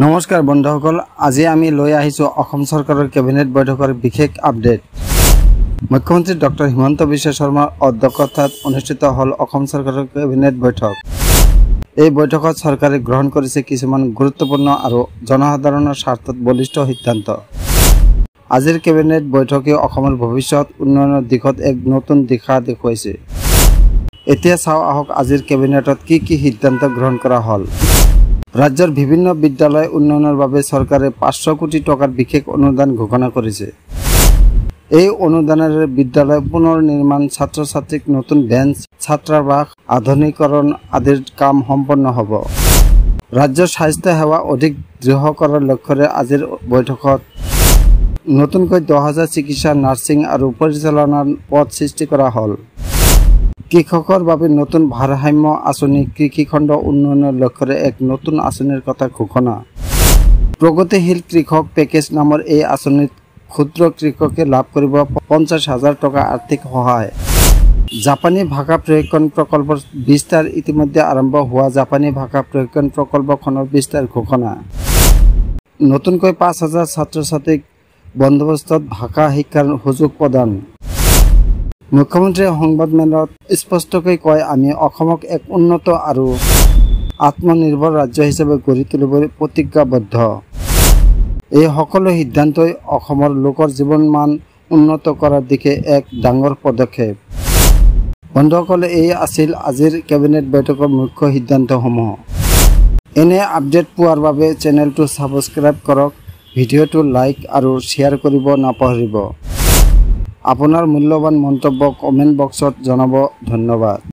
নমস্কাৰ বন্ধুসকল, আজি আমি লৈ আহিছোঁ অসম চৰকাৰৰ কেবিনেট বৈঠকৰ বিশেষ আপডেট। মুখ্যমন্ত্ৰী ডক্টৰ হিমন্ত বিশ্ব শৰ্মাৰ অধ্যক্ষতাত অনুষ্ঠিত হ'ল অসম চৰকাৰৰ কেবিনেট বৈঠক। এই বৈঠকত চৰকাৰে গ্ৰহণ কৰিছে কিছুমান গুৰুত্বপূৰ্ণ আৰু জনসাধাৰণৰ স্বাৰ্থত বলিষ্ঠ সিদ্ধান্ত। আজিৰ কেবিনেট বৈঠকে অসমৰ ভৱিষ্যত উন্নয়নৰ দিশত এক নতুন দিশা দেখুৱাইছে। এতিয়া চাওঁ আহক আজিৰ কেবিনেটত কি সিদ্ধান্ত গ্ৰহণ কৰা হ'ল। ৰাজ্যৰ বিভিন্ন বিদ্যালয় উন্নয়নৰ বাবে চৰকাৰে 500 কোটি টকাৰ বিশেষ অনুদান ঘোষণা কৰিছে। এই অনুদানেৰে বিদ্যালয় পুনৰ নিৰ্মাণ, ছাত্ৰ-ছাত্ৰীক নতুন বেঞ্চ, ছাত্ৰাবাস আধুনিকৰণ আদিৰ কাম সম্পন্ন হ'ব। ৰাজ্যৰ স্বাস্থ্য সেৱা অধিক দৃঢ় কৰাৰ লক্ষ্যৰে আজিৰ বৈঠকত নতুনকৈ 10,000 চিকিৎসা, নাৰ্ছিং আৰু পৰিচালনাৰ পদ সৃষ্টি কৰা হ'ল। কৃষকৰ বাবে নতুন ভাৰসাম্য আঁচনি, কৃষি খণ্ড উন্নয়নৰ লক্ষ্যৰে এক নতুন আঁচনিৰ কথা ঘোষণা। প্ৰগতিশীল কৃষক পেকেজ নামৰ এই আঁচনিত ক্ষুদ্ৰ কৃষকে লাভ কৰিব 50,000 টকা আৰ্থিক সহায়। জাপানী ভাষা প্ৰশিক্ষণ প্ৰকল্পৰ বিস্তাৰ ইতিমধ্যে আৰম্ভ হোৱা জাপানী ভাষা প্ৰশিক্ষণ প্ৰকল্পখনৰ বিস্তাৰ ঘোষণা। নতুনকৈ 5,000 ছাত্ৰ-ছাত্ৰীক বন্দোবস্তত ভাষা শিক্ষাৰ সুযোগ প্ৰদান। মুখ্যমন্ত্ৰীয়ে সংবাদমেলত স্পষ্টকৈ কয়, আমি অসমক এক উন্নত আৰু আত্মনিৰ্ভৰ ৰাজ্য হিচাপে গঢ়ি তুলিবলৈ প্ৰতিজ্ঞাবদ্ধ। এই সকলো সিদ্ধান্তই অসমৰ লোকৰ জীৱনমান উন্নত কৰাৰ দিশে এক ডাঙৰ পদক্ষেপ। বন্ধুসকল, এই আছিল আজিৰ কেবিনেট বৈঠকৰ মুখ্য সিদ্ধান্তসমূহ। এনে আপডেট পোৱাৰ বাবে চেনেলটো ছাবস্ক্ৰাইব কৰক, ভিডিঅ'টো লাইক আৰু শ্বেয়াৰ কৰিব নাপাহৰিব। আপোনাৰ মূল্যৱান মন্তব্য কমেণ্ট বক্সত জনাব। ধন্যবাদ।